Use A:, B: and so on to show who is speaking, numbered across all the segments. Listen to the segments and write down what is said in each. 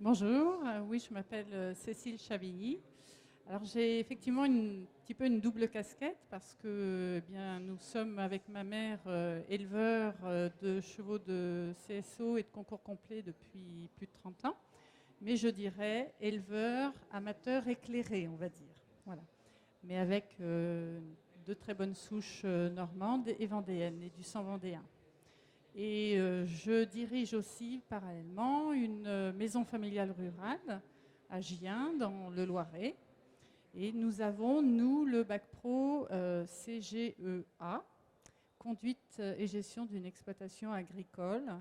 A: Bonjour, oui, je m'appelle Cécile Chavigny. Alors j'ai effectivement un petit peu une double casquette parce que eh bien, nous sommes avec ma mère éleveurs de chevaux de CSO et de concours complet depuis plus de 30 ans. Mais je dirais éleveurs amateurs éclairés, on va dire. Voilà. Mais avec de très bonnes souches normandes et vendéennes et du sang vendéen. Et je dirige aussi parallèlement une maison familiale rurale à Gien, dans le Loiret. Et nous avons, nous, le bac pro CGEA, conduite et gestion d'une exploitation agricole,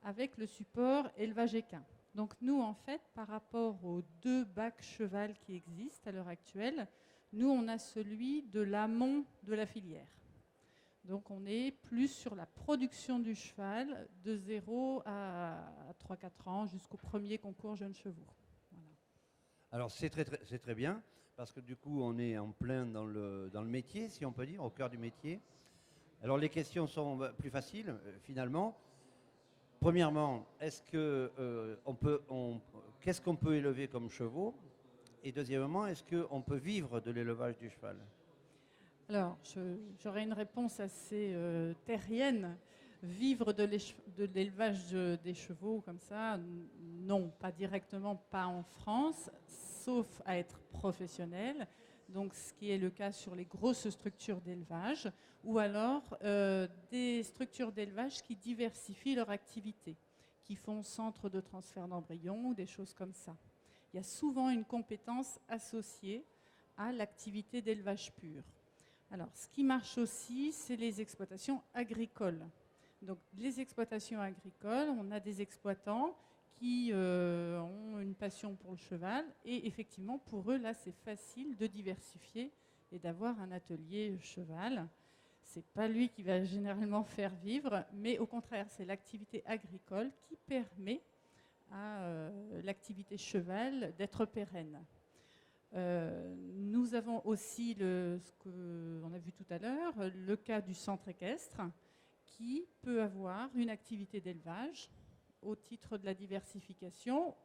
A: avec le support élevage équin. Donc nous, en fait, par rapport aux deux bacs cheval qui existent à l'heure actuelle, nous, on a celui de l'amont de la filière. Donc on est plus sur la production du cheval de 0 à 3-4 ans jusqu'au premier concours jeunes chevaux. Voilà.
B: Alors c'est très bien, parce que du coup on est en plein dans le métier, si on peut dire, au cœur du métier. Alors les questions sont plus faciles finalement. Premièrement, qu'est-ce qu'on peut élever comme chevaux? Et deuxièmement, est-ce qu'on peut vivre de l'élevage du cheval?
A: Alors j'aurais une réponse assez terrienne. Vivre de l'élevage des chevaux comme ça, non, pas directement, pas en France, sauf à être professionnel. Donc, ce qui est le cas sur les grosses structures d'élevage, ou alors des structures d'élevage qui diversifient leur activité, qui font centre de transfert d'embryons, des choses comme ça. Il y a souvent une compétence associée à l'activité d'élevage pur. Alors, ce qui marche aussi, c'est les exploitations agricoles. Donc, les exploitations agricoles, on a des exploitants qui ont une passion pour le cheval. Et effectivement, pour eux, là, c'est facile de diversifier et d'avoir un atelier cheval. Ce n'est pas lui qui va généralement faire vivre, mais au contraire, c'est l'activité agricole qui permet à l'activité cheval d'être pérenne. Nous avons aussi ce qu'on a vu tout à l'heure, le cas du centre équestre qui peut avoir une activité d'élevage au titre de la diversification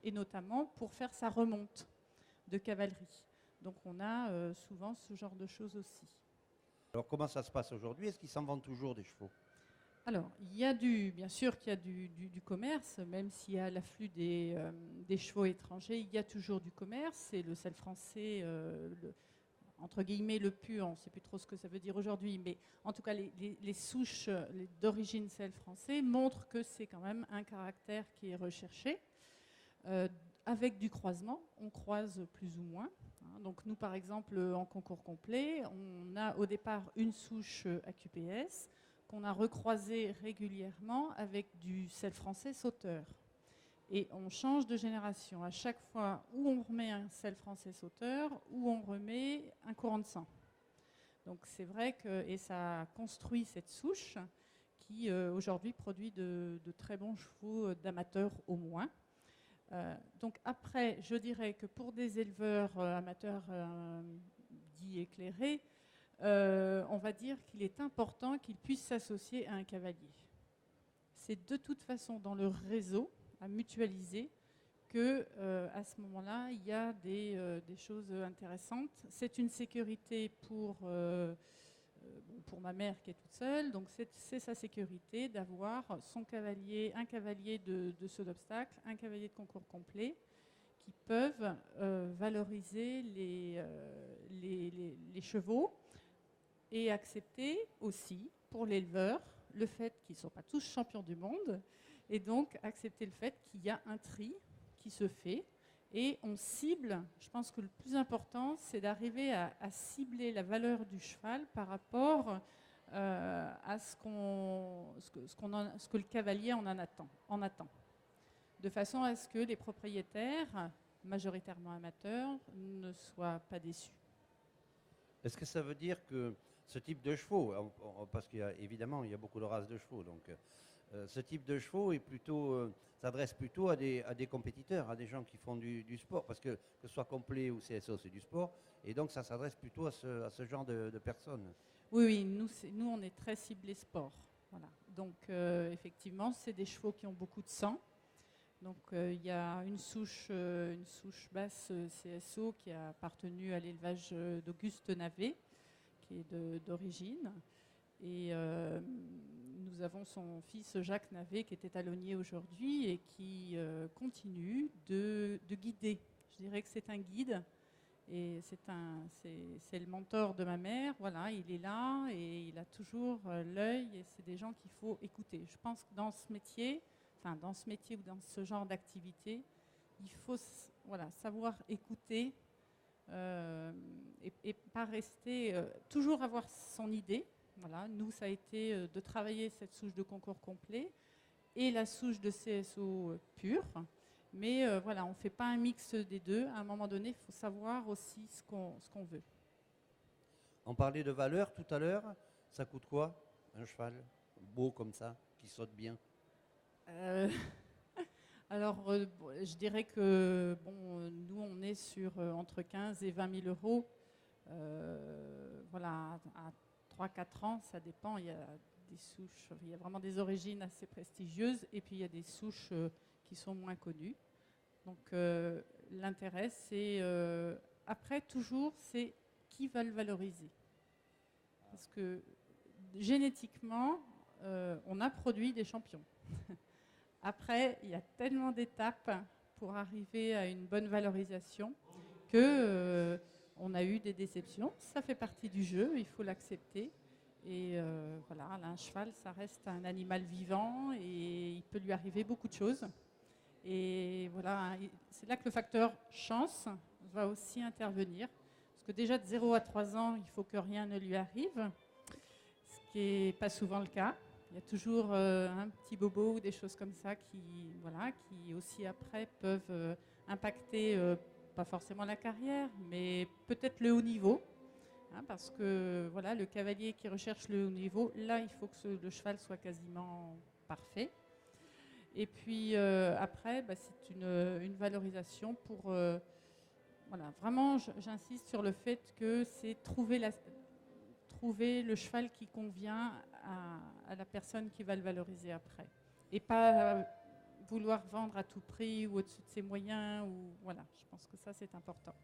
A: et notamment pour faire sa remonte de cavalerie. Donc on a souvent ce genre de choses aussi.
B: Alors comment ça se passe aujourd'hui? Est-ce qu'ils s'en vendent toujours des chevaux?
A: Alors, bien sûr qu'il y a du commerce, même s'il y a l'afflux des chevaux étrangers, il y a toujours du commerce. C'est le sel français, entre guillemets le pur, on ne sait plus trop ce que ça veut dire aujourd'hui, mais en tout cas les souches d'origine sel français montrent que c'est quand même un caractère qui est recherché. Avec du croisement, on croise plus ou moins. Donc nous, par exemple, en concours complet, on a au départ une souche AQPS qu'on a recroisée régulièrement avec du sel français sauteur. Et on change de génération à chaque fois où on remet un sel français sauteur, où on remet un courant de sang. Donc c'est vrai que ça construit cette souche qui aujourd'hui produit de très bons chevaux d'amateurs au moins. Donc après, je dirais que pour des éleveurs amateurs dits éclairés, on va dire qu'il est important qu'ils puissent s'associer à un cavalier. C'est de toute façon dans le réseau à mutualiser que à ce moment-là, il y a des choses intéressantes. C'est une sécurité pour ma mère qui est toute seule, donc c'est sa sécurité d'avoir son cavalier, un cavalier de saut d'obstacle, un cavalier de concours complet, qui peuvent valoriser les chevaux et accepter aussi pour l'éleveur le fait qu'ils ne sont pas tous champions du monde, et donc accepter le fait qu'il y a un tri qui se fait. Et on cible, je pense que le plus important, c'est d'arriver à cibler la valeur du cheval par rapport à ce que le cavalier en attend. De façon à ce que les propriétaires, majoritairement amateurs, ne soient pas déçus.
B: Est-ce que ça veut dire que ce type de chevaux, parce qu'évidemment il y a beaucoup de races de chevaux, donc ce type de chevaux s'adresse plutôt à des compétiteurs, à des gens qui font du sport, parce que ce soit complet ou CSO, c'est du sport, et donc ça s'adresse plutôt à ce genre de personnes.
A: Oui, nous on est très ciblé sport. Voilà. Donc effectivement, c'est des chevaux qui ont beaucoup de sang, Donc il y a une souche basse CSO qui a appartenu à l'élevage d'Auguste Navet, qui est d'origine. Et nous avons son fils Jacques Navet qui est étalonnier aujourd'hui et qui continue de guider. Je dirais que c'est un guide et c'est le mentor de ma mère. Voilà, il est là et il a toujours l'œil et c'est des gens qu'il faut écouter. Je pense que dans ce métier ou dans ce genre d'activité, il faut savoir écouter et pas rester, toujours avoir son idée. Voilà, nous, ça a été de travailler cette souche de concours complet et la souche de CSO pure. Mais on ne fait pas un mix des deux. À un moment donné, il faut savoir aussi ce qu'on veut.
B: On parlait de valeur tout à l'heure. Ça coûte quoi, un cheval beau comme ça, qui saute bien?
A: Alors, je dirais que nous, on est sur entre 15 et 20 000 euros. À 3-4 ans, ça dépend. Il y a des souches, il y a vraiment des origines assez prestigieuses et puis il y a des souches qui sont moins connues. Donc, l'intérêt, c'est après, toujours, c'est qui va le valoriser. Parce que génétiquement, on a produit des champions. Après, il y a tellement d'étapes pour arriver à une bonne valorisation que on a eu des déceptions. Ça fait partie du jeu, il faut l'accepter. Et un cheval, ça reste un animal vivant et il peut lui arriver beaucoup de choses. Et voilà, c'est là que le facteur chance va aussi intervenir. Parce que déjà de 0 à 3 ans, il faut que rien ne lui arrive, ce qui n'est pas souvent le cas. Il y a toujours un petit bobo ou des choses comme ça qui aussi après peuvent impacter, pas forcément la carrière, mais peut-être le haut niveau. Parce que le cavalier qui recherche le haut niveau, là, il faut que le cheval soit quasiment parfait. Et puis après, c'est une valorisation pour... vraiment, j'insiste sur le fait que c'est trouver le cheval qui convient à la personne qui va le valoriser après. Et pas vouloir vendre à tout prix ou au-dessus de ses moyens. Je pense que ça, c'est important.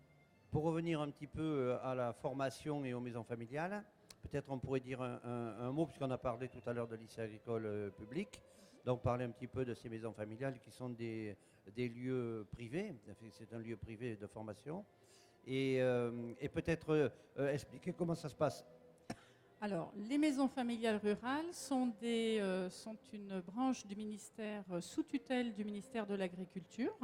B: Pour revenir un petit peu à la formation et aux maisons familiales, peut-être on pourrait dire un mot, puisqu'on a parlé tout à l'heure de lycée agricole public, donc parler un petit peu de ces maisons familiales qui sont des lieux privés, c'est un lieu privé de formation, et peut-être expliquer comment ça se passe.
A: Alors, les maisons familiales rurales sont une branche du ministère, sous tutelle du ministère de l'Agriculture.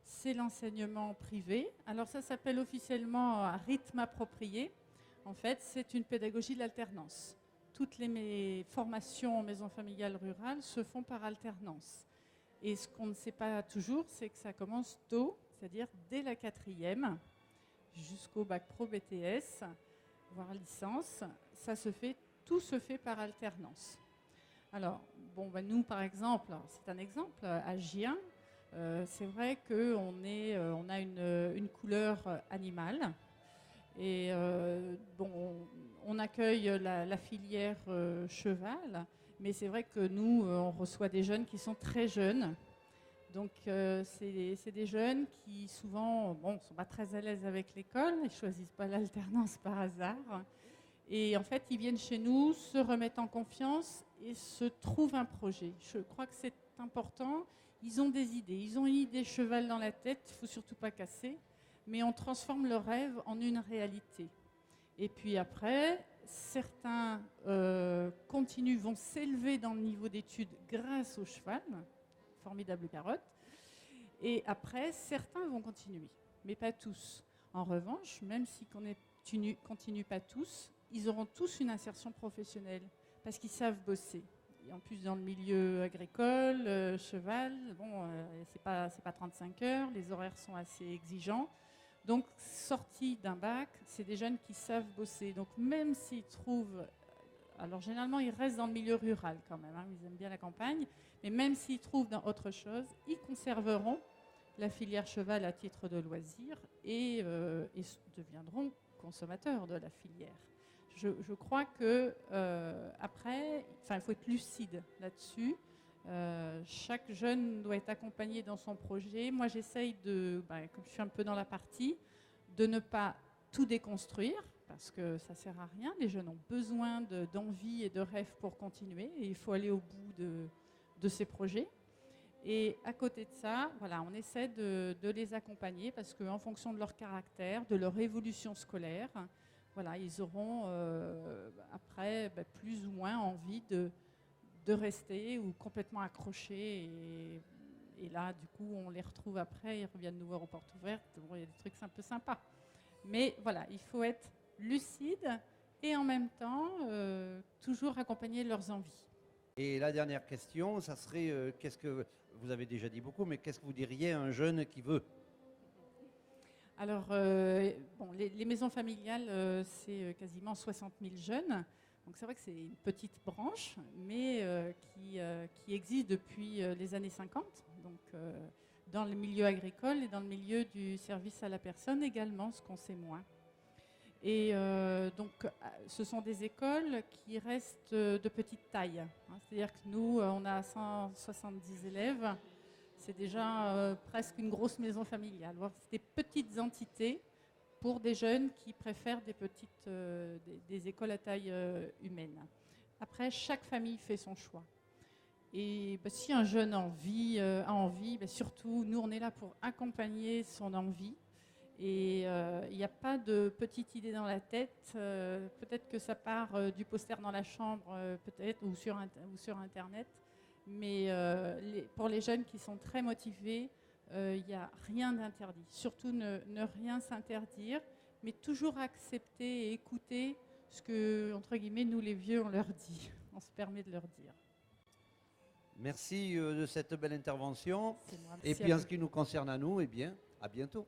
A: C'est l'enseignement privé. Alors, ça s'appelle officiellement à rythme approprié. En fait, c'est une pédagogie de l'alternance. Toutes les formations en maison familiale rurale se font par alternance. Et ce qu'on ne sait pas toujours, c'est que ça commence tôt, c'est-à-dire dès la 4e, jusqu'au bac pro BTS, voire licence. Tout se fait par alternance. Alors, nous, par exemple, c'est un exemple, à Gien, c'est vrai qu'on a une couleur animale. Et on accueille la filière cheval, mais c'est vrai que nous, on reçoit des jeunes qui sont très jeunes. Donc, c'est des jeunes qui, souvent, ne sont pas très à l'aise avec l'école, ils ne choisissent pas l'alternance par hasard. Et en fait, ils viennent chez nous, se remettent en confiance et se trouvent un projet. Je crois que c'est important. Ils ont des idées. Ils ont une idée cheval dans la tête, il ne faut surtout pas casser. Mais on transforme le rêve en une réalité. Et puis après, certains vont s'élever dans le niveau d'études grâce au cheval. Formidable carotte. Et après, certains vont continuer, mais pas tous. En revanche, même si on ne continue pas tous, ils auront tous une insertion professionnelle parce qu'ils savent bosser. Et en plus, dans le milieu agricole, cheval, c'est pas 35 heures, les horaires sont assez exigeants. Donc, sortis d'un bac, c'est des jeunes qui savent bosser. Donc, même s'ils trouvent... Alors, généralement, ils restent dans le milieu rural quand même, ils aiment bien la campagne. Mais même s'ils trouvent dans autre chose, ils conserveront la filière cheval à titre de loisir et deviendront consommateurs de la filière. Je crois que après, il faut être lucide là-dessus. Chaque jeune doit être accompagné dans son projet. Moi, j'essaye comme je suis un peu dans la partie, de ne pas tout déconstruire, parce que ça ne sert à rien. Les jeunes ont besoin d'envie et de rêve pour continuer, et il faut aller au bout de ces projets. Et à côté de ça, voilà, on essaie de les accompagner, parce qu'en fonction de leur caractère, de leur évolution scolaire, voilà, ils auront après plus ou moins envie de rester ou complètement accrochés. Et là, du coup, on les retrouve après, ils reviennent nous voir aux portes ouvertes. Bon, il y a des trucs un peu sympas. Mais voilà, il faut être lucide et en même temps, toujours accompagner leurs envies.
B: Et la dernière question, ça serait, qu'est-ce que, vous avez déjà dit beaucoup, mais qu'est-ce que vous diriez à un jeune qui veut?
A: Alors, les maisons familiales, c'est quasiment 60 000 jeunes. Donc c'est vrai que c'est une petite branche, mais qui existe depuis les années 50. Donc dans le milieu agricole et dans le milieu du service à la personne également, ce qu'on sait moins. Et ce sont des écoles qui restent de petite taille. Hein. C'est-à-dire que nous, on a 170 élèves. C'est déjà presque une grosse maison familiale. C'est des petites entités pour des jeunes qui préfèrent des écoles à taille humaine. Après, chaque famille fait son choix. Et si un jeune a envie, surtout, nous, on est là pour accompagner son envie. Et il n'y a pas de petite idée dans la tête. Peut-être que ça part du poster dans la chambre, peut-être, ou sur Internet. Mais pour les jeunes qui sont très motivés, il n'y a rien d'interdit. Surtout ne rien s'interdire, mais toujours accepter et écouter ce que, entre guillemets, nous les vieux, on leur dit. On se permet de leur dire.
B: Merci de cette belle intervention.
A: C'est moi.
B: Et puis en ce qui nous concerne à nous, eh bien, à bientôt.